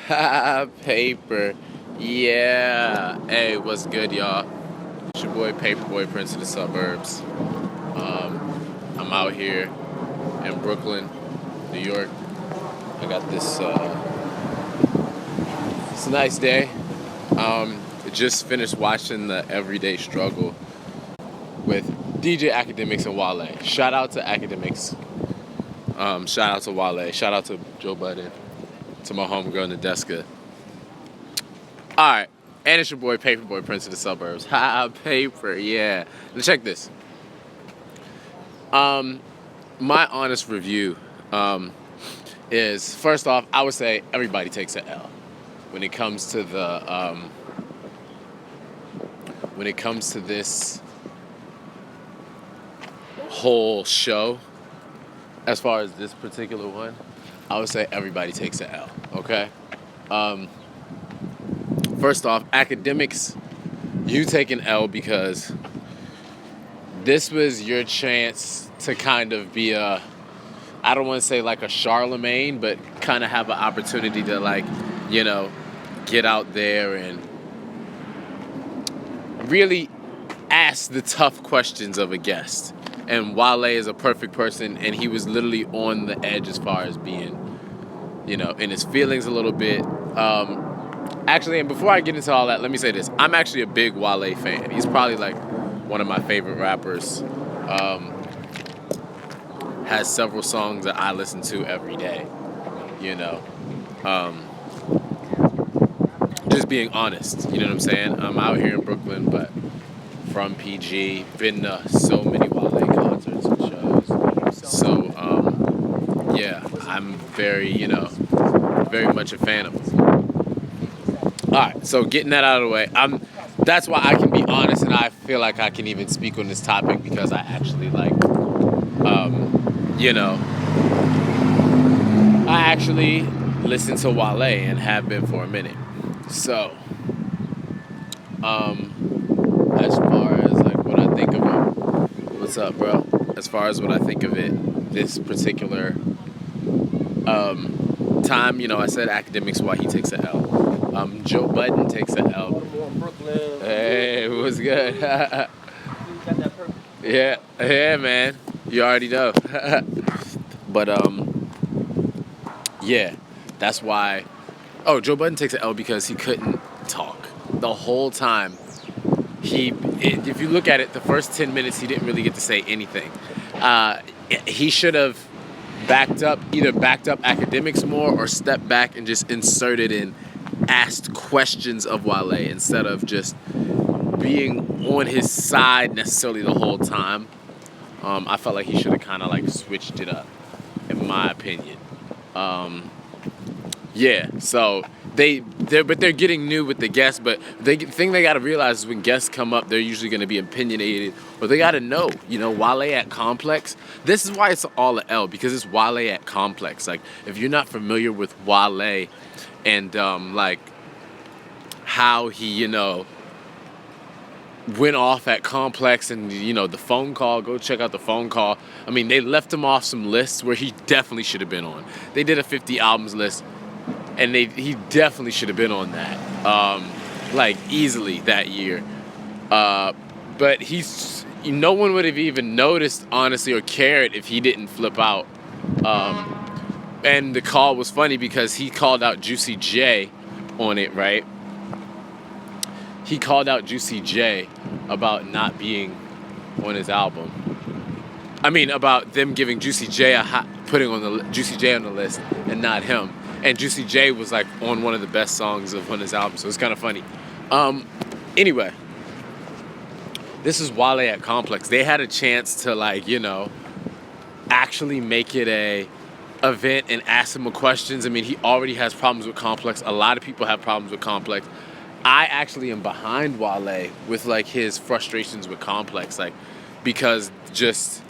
Paper. Yeah. Hey, what's good, y'all? It's your boy PaperboyPrince of the suburbs. I'm out here in Brooklyn, New York. I got this. It's a nice day. Just finished watching the Everyday Struggle with DJ Akademiks and Wale. Shout out to Akademiks. Shout out to Wale. Shout out to Joe Budden. To my homegirl Nadeska. Alright, and it's your boy PaperboyPrince of the suburbs. Paper, yeah. Now check this. My honest review is, first off, I would say everybody takes an L when it comes to the when it comes to this whole show. As far as this particular one, I would say everybody takes an L, okay? First off, Akademiks, you take an L because this was your chance to kind of be I don't want to say like a Charlemagne, but kind of have an opportunity to get out there and really ask the tough questions of a guest. And Wale is a perfect person, and he was literally on the edge as far as being, in his feelings a little bit. Actually, and before I get into all that, let me say this. I'm actually a big Wale fan. He's probably like one of my favorite rappers. Has several songs that I listen to every day, Just being honest, you know what I'm saying? I'm out here in Brooklyn, but from PG, been to so many Wale concerts and shows. So, yeah, I'm very much a fan of him. Alright, so getting that out of the way, that's why I can be honest, and I feel like I can even speak on this topic because I actually I actually listen to Wale and have been for a minute. So, as far as what I think of it, what's up, bro? As far as what I think of it, this particular time, I said Akademiks why he takes an L. Joe Budden takes an L. Brooklyn. Hey, what's good? Yeah, man. You already know. But yeah, that's why. Oh, Joe Budden takes an L because he couldn't talk the whole time. If you look at it, the first 10 minutes, he didn't really get to say anything. He should have either backed up Akademiks more or stepped back and just inserted and asked questions of Wale instead of just being on his side necessarily the whole time. I felt like he should have kind of switched it up, in my opinion. Yeah, so they're getting new with the guests, but the thing they got to realize is when guests come up, they're usually going to be opinionated, or they got to know, Wale at Complex. This is why it's all an L, because it's Wale at Complex. If you're not familiar with Wale and how he, went off at Complex and, the phone call, go check out the phone call. I mean, they left him off some lists where he definitely should have been on. They did a 50 albums list, and he definitely should have been on that, easily that year. But no one would have even noticed, honestly, or cared if he didn't flip out. And the call was funny because he called out Juicy J on it, right? He called out Juicy J about not being on his album. I mean, about them giving Juicy J putting on Juicy J on the list and not him. And Juicy J was on one of the best songs of on his album, so it's kind of funny. Anyway, this is Wale at Complex. They had a chance to actually make it a event and ask him questions. I mean, he already has problems with Complex. A lot of people have problems with Complex. I actually am behind Wale with his frustrations with Complex, because just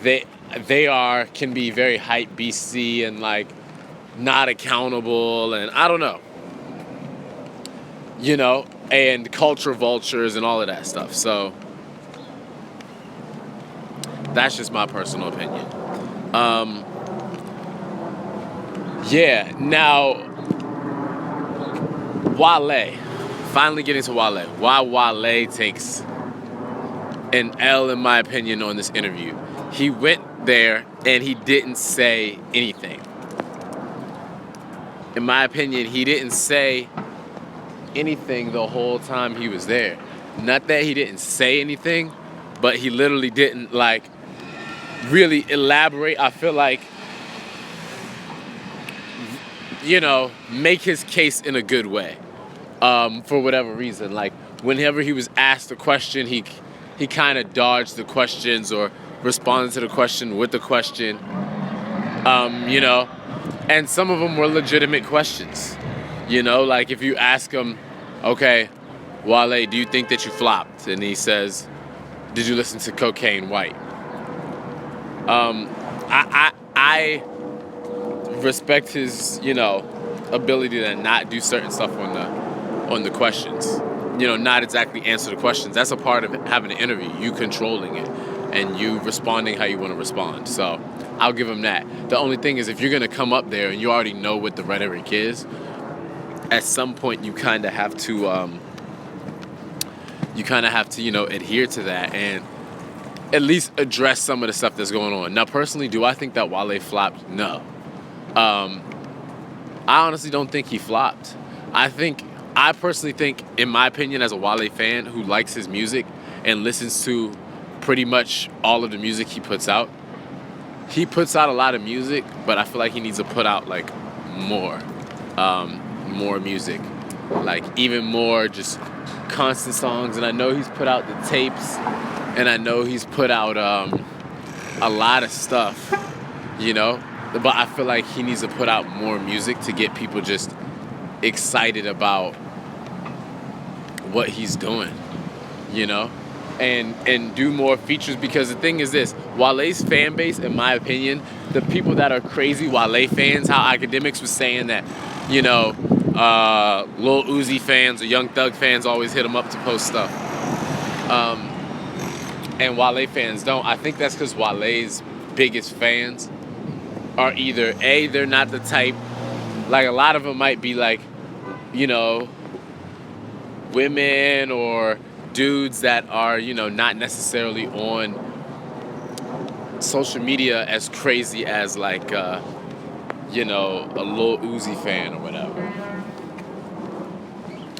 they can be very hype beasty and not accountable, and I don't know, and culture vultures and all of that stuff. So that's just my personal opinion. Yeah, now Wale. Finally getting to Wale. Why Wale takes an L, in my opinion, on this interview. He went there and he didn't say anything. In my opinion, he didn't say anything the whole time he was there. Not that he didn't say anything, but he literally didn't really elaborate. I feel like, make his case in a good way, for whatever reason. Like, whenever he was asked a question, he kind of dodged the questions or responded to the question with the question, and some of them were legitimate questions. Like if you ask him, okay, Wale, do you think that you flopped? And he says, did you listen to Cocaine White? I respect his, ability to not do certain stuff on the questions. Not exactly answer the questions. That's a part of having an interview, you controlling it and you responding how you want to respond. So I'll give him that. The only thing is, if you're going to come up there and you already know what the rhetoric is, at some point you kind of have to, adhere to that and at least address some of the stuff that's going on. Now, personally, do I think that Wale flopped? No. I honestly don't think he flopped. I personally think, in my opinion, as a Wale fan who likes his music and listens to pretty much all of the music he puts out a lot of music, but I feel like he needs to put out more music, even more just constant songs. And I know he's put out the tapes, and I know he's put out a lot of stuff, but I feel like he needs to put out more music to get people just excited about what he's doing, and do more features. Because the thing is this, Wale's fan base, in my opinion, the people that are crazy Wale fans, how Akademiks was saying that, Lil Uzi fans or Young Thug fans always hit him up to post stuff. And Wale fans don't. I think that's because Wale's biggest fans are either A, they're not the type, a lot of them might be women or dudes that are, not necessarily on social media as crazy as a Lil Uzi fan or whatever,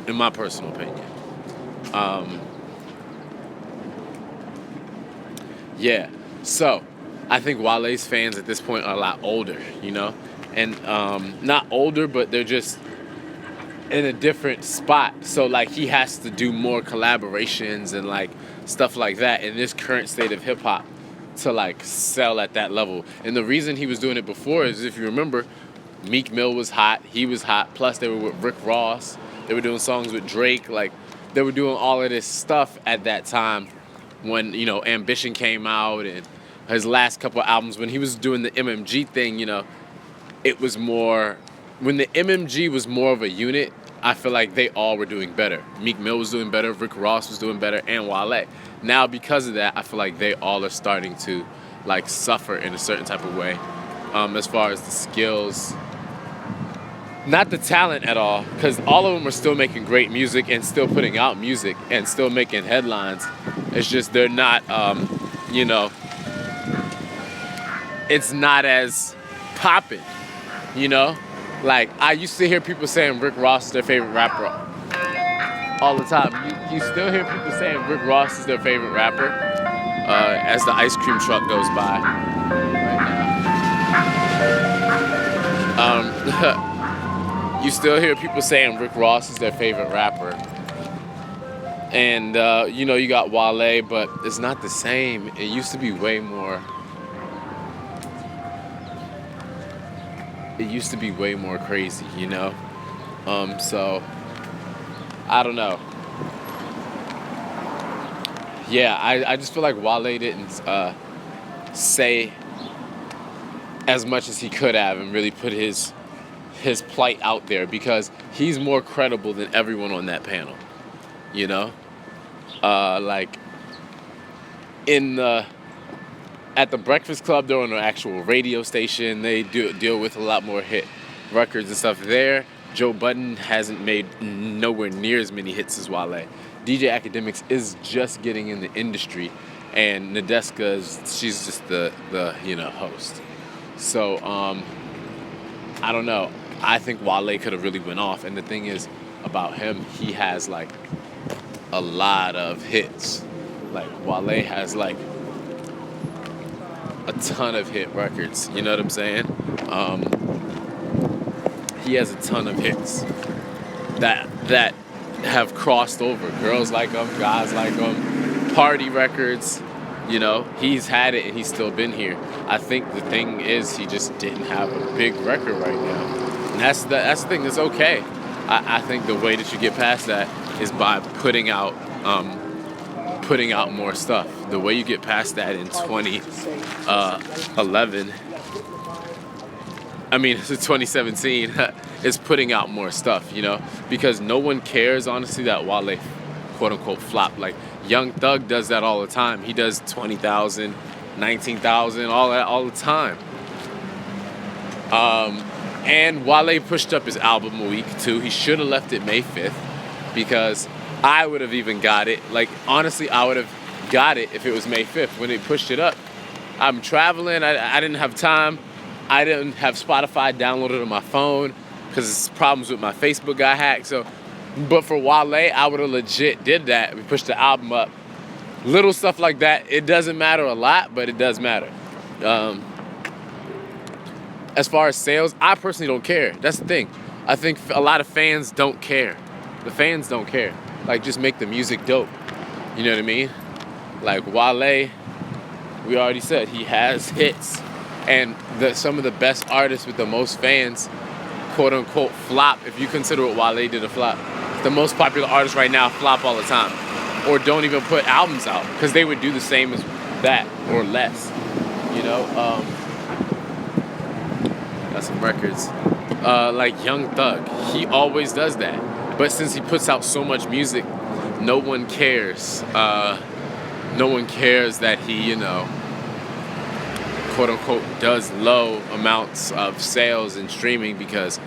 in my personal opinion. So I think Wale's fans at this point are a lot older, and not older, but they're just in a different spot. So he has to do more collaborations and stuff like that in this current state of hip hop to sell at that level. And the reason he was doing it before is, if you remember, Meek Mill was hot, he was hot, plus they were with Rick Ross, they were doing songs with Drake, they were doing all of this stuff at that time when, Ambition came out, and his last couple of albums, when he was doing the MMG thing, it was more, when the MMG was more of a unit, I feel like they all were doing better. Meek Mill was doing better, Rick Ross was doing better, and Wale. Now, because of that, I feel like they all are starting to suffer in a certain type of way, as far as the skills. Not the talent at all, because all of them are still making great music and still putting out music and still making headlines. It's just they're not, it's not as popping, I used to hear people saying Rick Ross is their favorite rapper all the time. You still hear people saying Rick Ross is their favorite rapper as the ice cream truck goes by right now. You still hear people saying Rick Ross is their favorite rapper. And, you got Wale, but it's not the same. It used to be way more... It used to be way more crazy, So, I don't know. Yeah, I just feel like Wale didn't say as much as he could have and really put his plight out there, because he's more credible than everyone on that panel, at the Breakfast Club, they're on an actual radio station. They deal with a lot more hit records and stuff there. Joe Budden hasn't made nowhere near as many hits as Wale. DJ Akademiks is just getting in the industry, and Nadeska she's just the host. So I don't know. I think Wale could have really went off, and the thing is about him, he has like a lot of hits. Like Wale has like a ton of hit records. You know what I'm saying? He has a ton of hits that have crossed over. Girls like him, guys like him, party records. You know, he's had it and he's still been here. I think the thing is he just didn't have a big record right now. And that's the thing that's okay. I think the way that you get past that is by putting out more stuff. The way you get past that in 2011, I mean, 2017, is putting out more stuff, you know? Because no one cares, honestly, that Wale, quote-unquote, flop. Like, Young Thug does that all the time. He does 20,000, 19,000, all that all the time. And Wale pushed up his album a week, too. He should have left it May 5th because I would have even got it. Like, honestly, I would have got it if it was May 5th. When they pushed it up, I'm traveling. I didn't have time. I didn't have Spotify downloaded on my phone because it's problems with my Facebook got hacked. So, but for Wale, I would have legit did that. We pushed the album up. Little stuff like that. It doesn't matter a lot, but it does matter. As far as sales, I personally don't care. That's the thing. I think a lot of fans don't care. The fans don't care. Like, just make the music dope. You know what I mean? Like, Wale, we already said, he has hits. And some of the best artists with the most fans, quote-unquote, flop, if you consider what Wale did a flop. The most popular artists right now flop all the time. Or don't even put albums out. Because they would do the same as that, or less. You know? Got some records. Like Young Thug, he always does that. But since he puts out so much music, no one cares. No one cares that he, you know, quote-unquote, does low amounts of sales and streaming because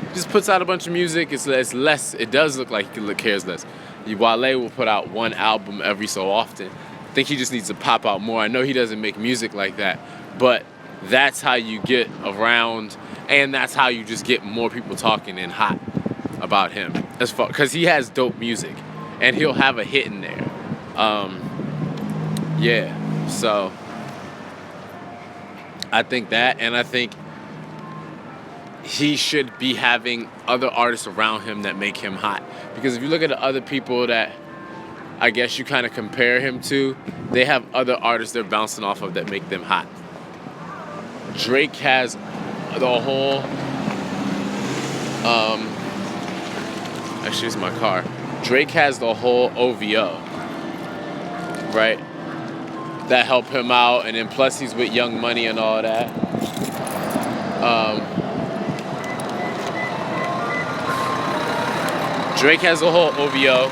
he just puts out a bunch of music. It's less. It does look like he cares less. Wale will put out one album every so often. I think he just needs to pop out more. I know he doesn't make music like that, but that's how you get around, and that's how you just get more people talking and hot about him. As far because he has dope music, and he'll have a hit in there. Yeah, so I think that, and I think he should be having other artists around him that make him hot. Because if you look at the other people that I guess you kind of compare him to, they have other artists they're bouncing off of that make them hot. Drake has the whole, actually it's my car. Drake has the whole OVO, right? That help him out, and then plus he's with Young Money and all that. Drake has the whole OVO.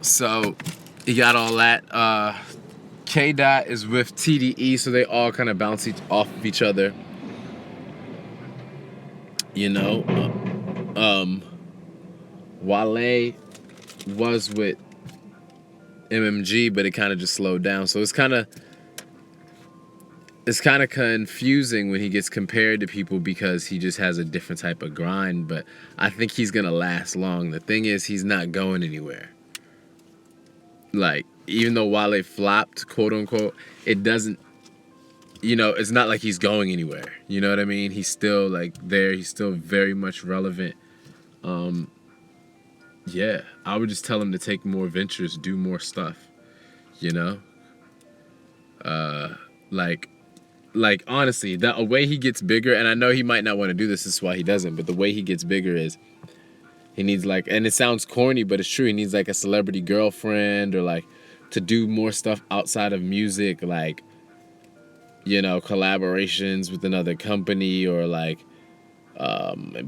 So he got all that. K-Dot is with TDE, so they all kind of bounce off of each other. You know, Wale was with MMG, but it kind of just slowed down. So it's kind of confusing when he gets compared to people because he just has a different type of grind. But I think he's gonna last long. The thing is, he's not going anywhere. Like, even though Wale flopped, quote unquote, it doesn't, you know, it's not like he's going anywhere. You know what I mean? He's still like there. He's still very much relevant. Yeah, I would just tell him to take more ventures, do more stuff, you know? Like honestly, the way he gets bigger, and I know he might not want to do this is why he doesn't, but the way he gets bigger is he needs like, and it sounds corny, but it's true, he needs like a celebrity girlfriend or like to do more stuff outside of music, like, you know, collaborations with another company or like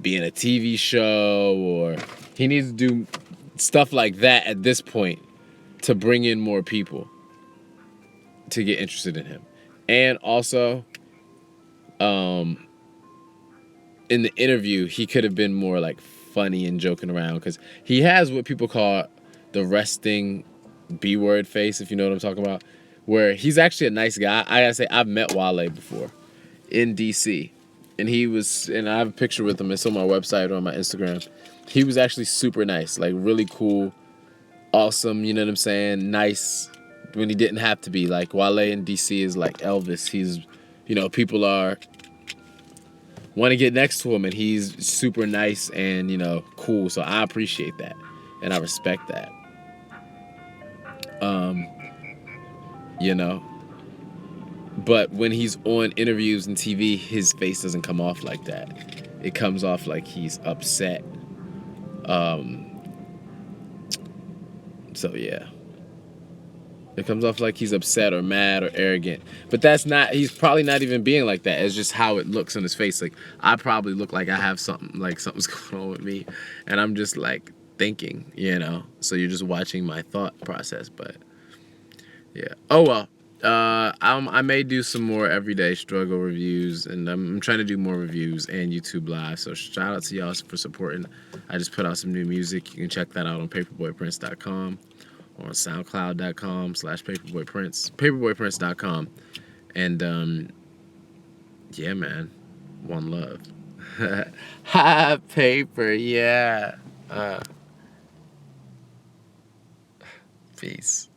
be in a TV show, or he needs to do stuff like that at this point to bring in more people to get interested in him. And also, um, in the interview, he could have been more like funny and joking around because he has what people call the resting B-word face, if you know what I'm talking about, where he's actually a nice guy. I gotta say, I've met Wale before in DC, and and I have a picture with him. It's on my website or on my Instagram. He was actually super nice, like really cool, awesome. You know what I'm saying? Nice when he didn't have to be. Like Wale in DC is like Elvis. He's, people are want to get next to him, and he's super nice and cool. So I appreciate that, and I respect that. Um, you know, but when he's on interviews and TV, his face doesn't come off like that. It comes off like he's upset. Um, so yeah. It comes off like he's upset or mad or arrogant. But he's probably not even being like that. It's just how it looks on his face. Like, I probably look like I have something's going on with me. And I'm just like thinking, So you're just watching my thought process. But yeah. Oh, well. I may do some more everyday struggle reviews. And I'm trying to do more reviews and YouTube Live. So shout out to y'all for supporting. I just put out some new music. You can check that out on PaperboyPrince.com. Or on SoundCloud.com/PaperboyPrince, PaperboyPrince.com. And, yeah, man. One love. Ha, paper, yeah. Peace.